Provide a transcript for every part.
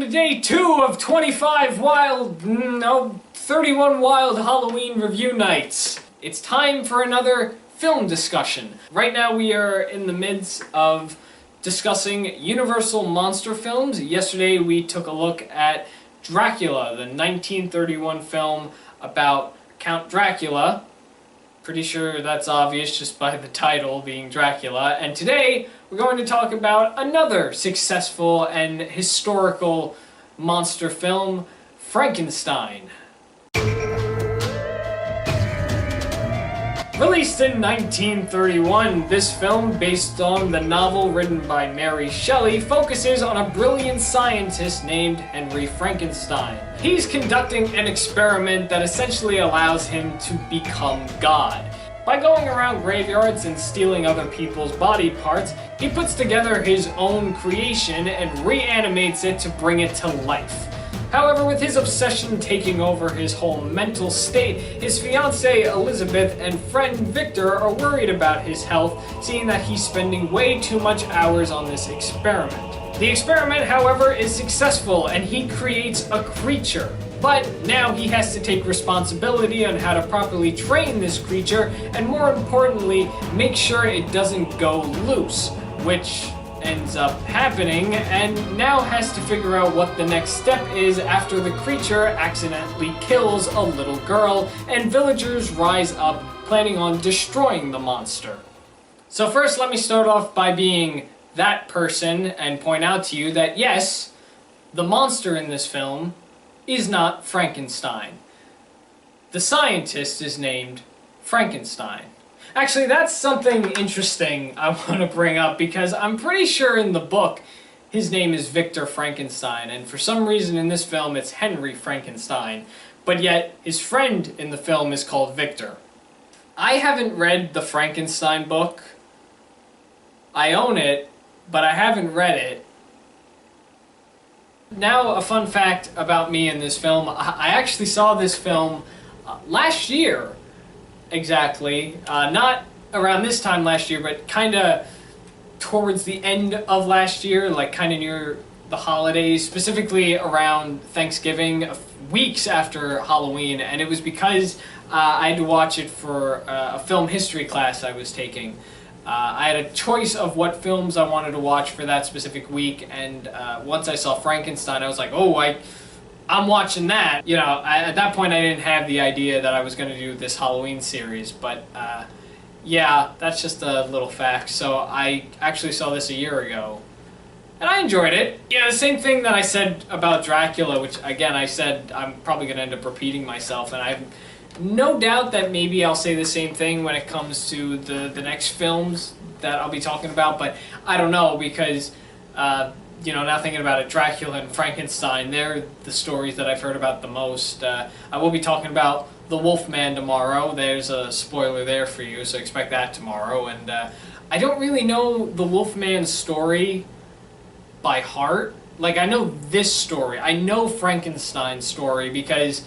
to day 2 of 31 wild Halloween review nights. It's time for another film discussion. Right now we are in the midst of discussing Universal monster films. Yesterday we took a look at Dracula, the 1931 film about Count Dracula. Pretty sure that's obvious just by the title being Dracula. And today we're going to talk about another successful and historical monster film, Frankenstein. Released in 1931, this film, based on the novel written by Mary Shelley, focuses on a brilliant scientist named Henry Frankenstein. He's conducting an experiment that essentially allows him to become God. By going around graveyards and stealing other people's body parts, he puts together his own creation and reanimates it to bring it to life. However, with his obsession taking over his whole mental state, his fiancée Elizabeth and friend Victor are worried about his health, seeing that he's spending way too much hours on this experiment. The experiment, however, is successful and he creates a creature. But now he has to take responsibility on how to properly train this creature and, more importantly, make sure it doesn't go loose, which ends up happening, and now has to figure out what the next step is after the creature accidentally kills a little girl and villagers rise up planning on destroying the monster. So first, let me start off by being that person and point out to you that yes, the monster in this film is not Frankenstein. The scientist is named Frankenstein. Actually, that's something interesting I want to bring up, because I'm pretty sure in the book his name is Victor Frankenstein, and for some reason in this film it's Henry Frankenstein, but yet his friend in the film is called Victor. I haven't read the Frankenstein book. I own it, but I haven't read it. Now, a fun fact about me in this film, I actually saw this film last year. Exactly. Not around this time last year, but kind of towards the end of last year, like kind of near the holidays, specifically around Thanksgiving, weeks after Halloween, and it was because I had to watch it for a film history class I was taking. I had a choice of what films I wanted to watch for that specific week, and once I saw Frankenstein, I was like, oh, I'm watching that. You know, at that point I didn't have the idea that I was going to do this Halloween series, but yeah, that's just a little fact. So I actually saw this a year ago, and I enjoyed it. Yeah, the same thing that I said about Dracula, which again I said I'm probably going to end up repeating myself, and I have no doubt that maybe I'll say the same thing when it comes to the next films that I'll be talking about, but I don't know, because you know, now thinking about it, Dracula and Frankenstein, they're the stories that I've heard about the most. I will be talking about the Wolfman tomorrow. There's a spoiler there for you, so expect that tomorrow. And I don't really know the Wolfman's story by heart. Like, I know this story. I know Frankenstein's story because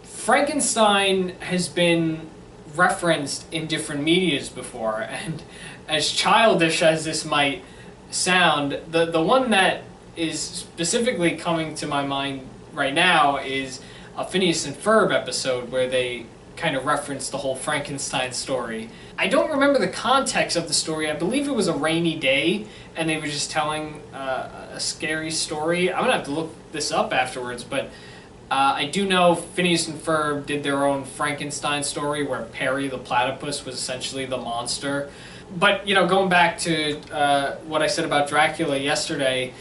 Frankenstein has been referenced in different medias before, and as childish as this might sound, the one that is specifically coming to my mind right now is a Phineas and Ferb episode where they kind of reference the whole Frankenstein story. I don't remember the context of the story. I believe it was a rainy day and they were just telling a scary story. I'm gonna have to look this up afterwards, but I do know Phineas and Ferb did their own Frankenstein story where Perry the platypus was essentially the monster. But, you know, going back to what I said about Dracula yesterday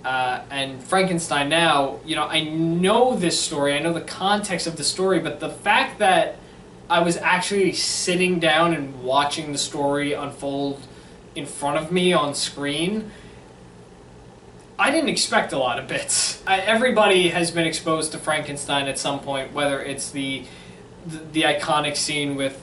and Frankenstein now, you know, I know this story, I know the context of the story, but the fact that I was actually sitting down and watching the story unfold in front of me on screen, I didn't expect a lot of bits. Everybody has been exposed to Frankenstein at some point, whether it's the iconic scene with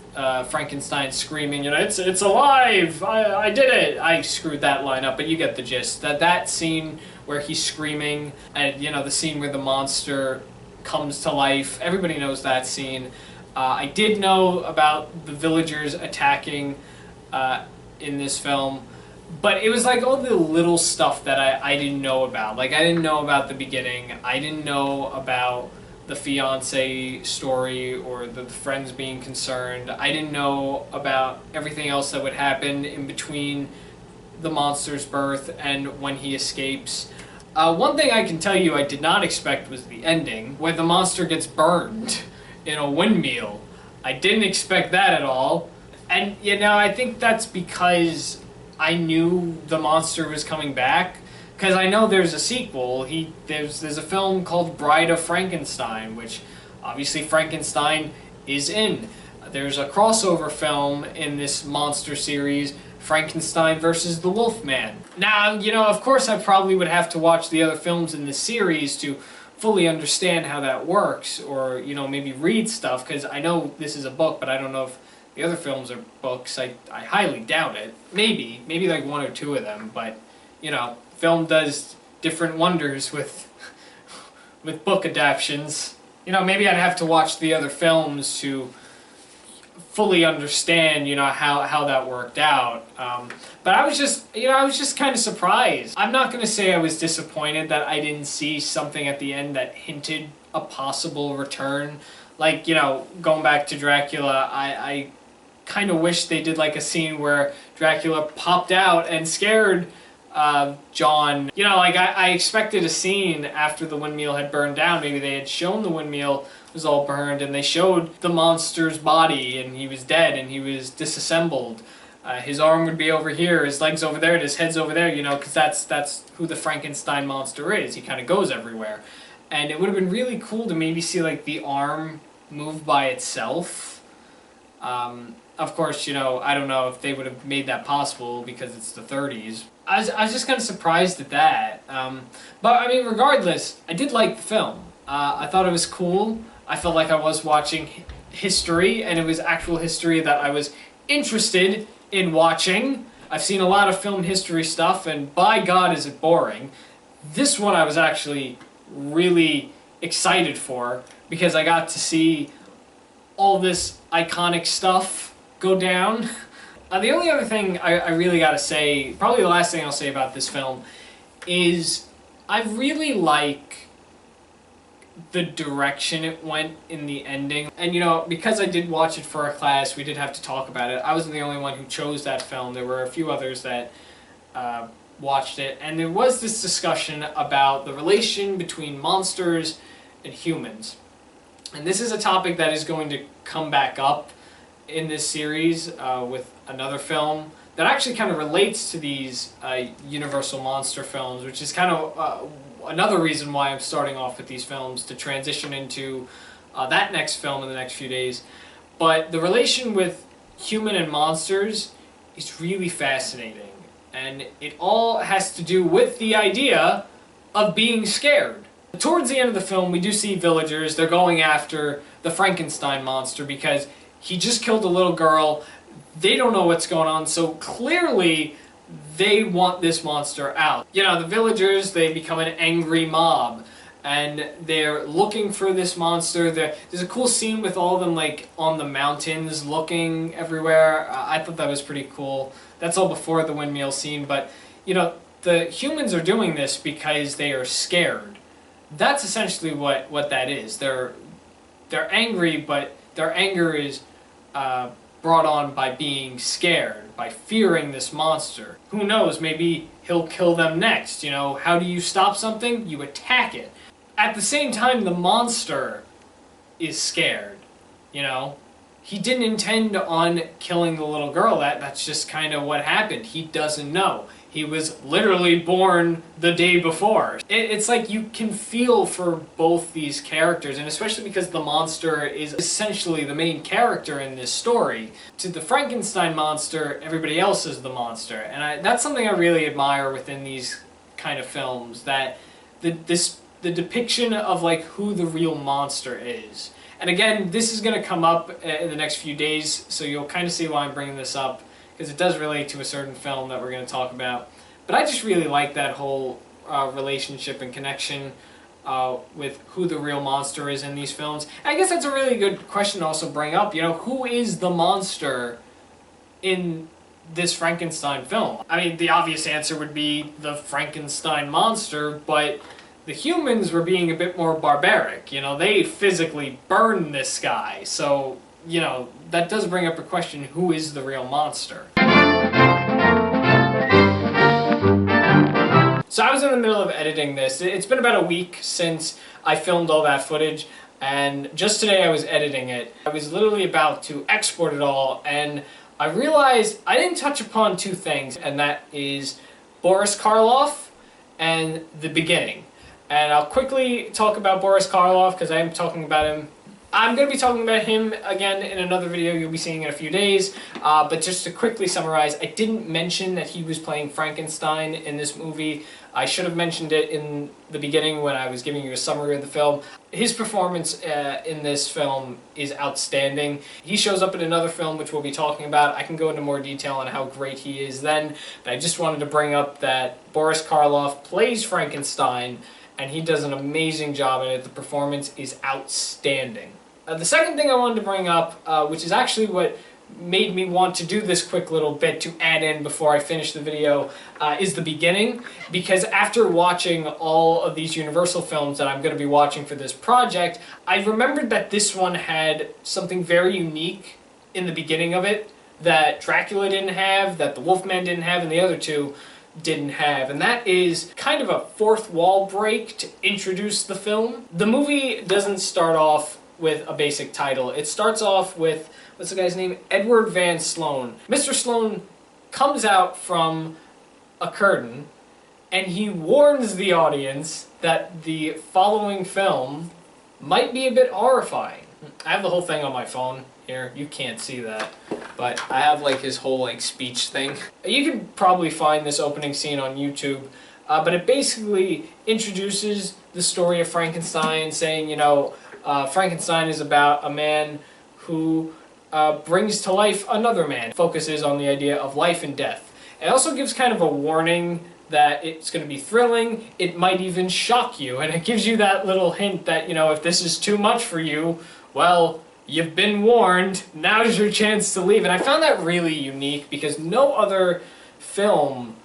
Frankenstein screaming, you know, it's alive, I did it. I screwed that line up, but you get the gist. That scene where he's screaming, and you know, the scene where the monster comes to life, everybody knows that scene. I did know about the villagers attacking in this film. But it was like all the little stuff that I didn't know about. Like I didn't know about the beginning. I didn't know about the fiance story or the friends being concerned. I didn't know about everything else that would happen in between the monster's birth and when he escapes. One thing I can tell you I did not expect was the ending, where the monster gets burned in a windmill. I didn't expect that at all. And, you know, I think that's because I knew the monster was coming back. Because I know there's a sequel. There's a film called Bride of Frankenstein, which obviously Frankenstein is in. There's a crossover film in this monster series, Frankenstein versus the Wolfman. Now, you know, of course I probably would have to watch the other films in this series to fully understand how that works, or, you know, maybe read stuff, because I know this is a book, but I don't know if the other films are books. I highly doubt it. Maybe like one or two of them, but, you know, film does different wonders with book adaptations. You know, maybe I'd have to watch the other films to fully understand, you know, how that worked out. But I was just kind of surprised. I'm not going to say I was disappointed that I didn't see something at the end that hinted a possible return. Like, you know, going back to Dracula, I kind of wish they did like a scene where Dracula popped out and scared John. You know, like I expected a scene after the windmill had burned down. Maybe they had shown the windmill was all burned and they showed the monster's body and he was dead and he was disassembled. His arm would be over here, his legs over there, and his head's over there, you know, because that's who the Frankenstein monster is. He kind of goes everywhere. And it would have been really cool to maybe see like the arm move by itself. Of course, you know, I don't know if they would have made that possible because it's the 30s. I was just kind of surprised at that. But, I mean, regardless, I did like the film. I thought it was cool. I felt like I was watching history, and it was actual history that I was interested in watching. I've seen a lot of film history stuff, and by God is it boring. This one I was actually really excited for, because I got to see all this iconic stuff go down. The only other thing I really gotta say, probably the last thing I'll say about this film, is I really like the direction it went in the ending. And, you know, because I did watch it for a class, we did have to talk about it. I wasn't the only one who chose that film. There were a few others that watched it. And there was this discussion about the relation between monsters and humans. And this is a topic that is going to come back up in this series with another film that actually kind of relates to these Universal monster films, which is kind of another reason why I'm starting off with these films, to transition into that next film in the next few days. But the relation with human and monsters is really fascinating. And it all has to do with the idea of being scared. Towards the end of the film, we do see villagers. They're going after the Frankenstein monster because he just killed a little girl. They don't know what's going on, so clearly they want this monster out. You know, the villagers, they become an angry mob, and they're looking for this monster. There's a cool scene with all of them, like, on the mountains looking everywhere. I thought that was pretty cool. That's all before the windmill scene, but, you know, the humans are doing this because they are scared. That's essentially what that is. They're angry, but their anger is brought on by being scared, by fearing this monster. Who knows, maybe he'll kill them next, you know? How do you stop something? You attack it. At the same time, the monster is scared, you know? He didn't intend on killing the little girl. That's just kind of what happened. He doesn't know. He was literally born the day before. It's like you can feel for both these characters, and especially because the monster is essentially the main character in this story. To the Frankenstein monster, everybody else is the monster. And that's something I really admire within these kind of films, that the depiction of like who the real monster is. And again, this is going to come up in the next few days, so you'll kind of see why I'm bringing this up, because it does relate to a certain film that we're going to talk about. But I just really like that whole relationship and connection with who the real monster is in these films. And I guess that's a really good question to also bring up. You know, who is the monster in this Frankenstein film? I mean, the obvious answer would be the Frankenstein monster, but the humans were being a bit more barbaric. You know, they physically burned this guy. So, you know, that does bring up a question, who is the real monster? So I was in the middle of editing this. It's been about a week since I filmed all that footage, and just today I was editing it. I was literally about to export it all, and I realized I didn't touch upon two things, and that is Boris Karloff and the beginning. And I'll quickly talk about Boris Karloff because I am talking about him. I'm going to be talking about him again in another video you'll be seeing in a few days, but just to quickly summarize, I didn't mention that he was playing Frankenstein in this movie. I should have mentioned it in the beginning when I was giving you a summary of the film. His performance in this film is outstanding. He shows up in another film which we'll be talking about. I can go into more detail on how great he is then, but I just wanted to bring up that Boris Karloff plays Frankenstein, and he does an amazing job in it. The performance is outstanding. The second thing I wanted to bring up, which is actually what made me want to do this quick little bit to add in before I finish the video, is the beginning. Because after watching all of these Universal films that I'm going to be watching for this project, I remembered that this one had something very unique in the beginning of it that Dracula didn't have, that the Wolfman didn't have, and the other two didn't have, and that is kind of a fourth wall break to introduce the film. The movie doesn't start off with a basic title. It starts off with, what's the guy's name? Edward Van Sloan. Mr. Sloan comes out from a curtain and he warns the audience that the following film might be a bit horrifying. I have the whole thing on my phone here. You can't see that, but I have like his whole like speech thing. You can probably find this opening scene on YouTube, but it basically introduces the story of Frankenstein, saying, you know, Frankenstein is about a man who brings to life another man. It focuses on the idea of life and death. It also gives kind of a warning that it's going to be thrilling, it might even shock you, and it gives you that little hint that, you know, if this is too much for you, well, you've been warned, now's your chance to leave. And I found that really unique because no other film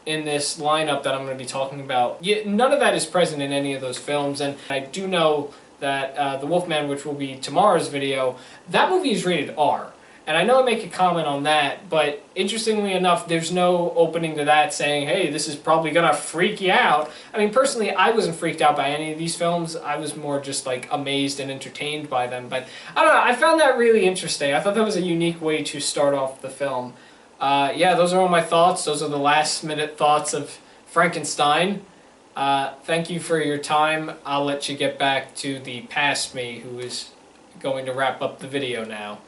in this lineup that I'm going to be talking about, none of that is present in any of those films. And I do know that The Wolfman, which will be tomorrow's video, that movie is rated R. And I know I make a comment on that, but interestingly enough, there's no opening to that saying, hey, this is probably gonna freak you out. I mean, personally, I wasn't freaked out by any of these films. I was more just like amazed and entertained by them. But I don't know, I found that really interesting. I thought that was a unique way to start off the film. Yeah, those are all my thoughts. Those are the last minute thoughts of Frankenstein. Thank you for your time. I'll let you get back to the past me, who is going to wrap up the video now.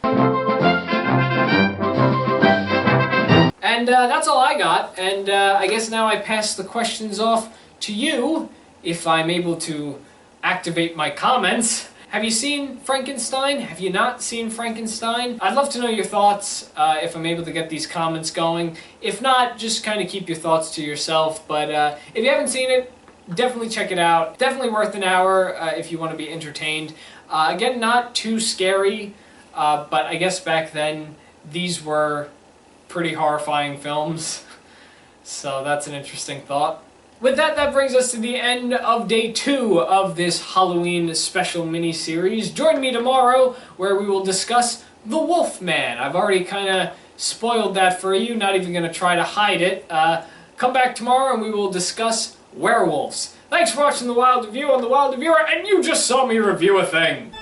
And that's all I got, and I guess now I pass the questions off to you, if I'm able to activate my comments. Have you seen Frankenstein? Have you not seen Frankenstein? I'd love to know your thoughts if I'm able to get these comments going. If not, just kind of keep your thoughts to yourself, but if you haven't seen it, definitely check it out. Definitely worth an hour if you want to be entertained. Again, not too scary, but I guess back then these were pretty horrifying films, so that's an interesting thought. With that, that brings us to the end of day 2 of this Halloween special mini-series. Join me tomorrow where we will discuss The Wolfman. I've already kind of spoiled that for you, not even going to try to hide it. Come back tomorrow and we will discuss werewolves. Thanks for watching The Wild Review on The Wild Reviewer, and you just saw me review a thing.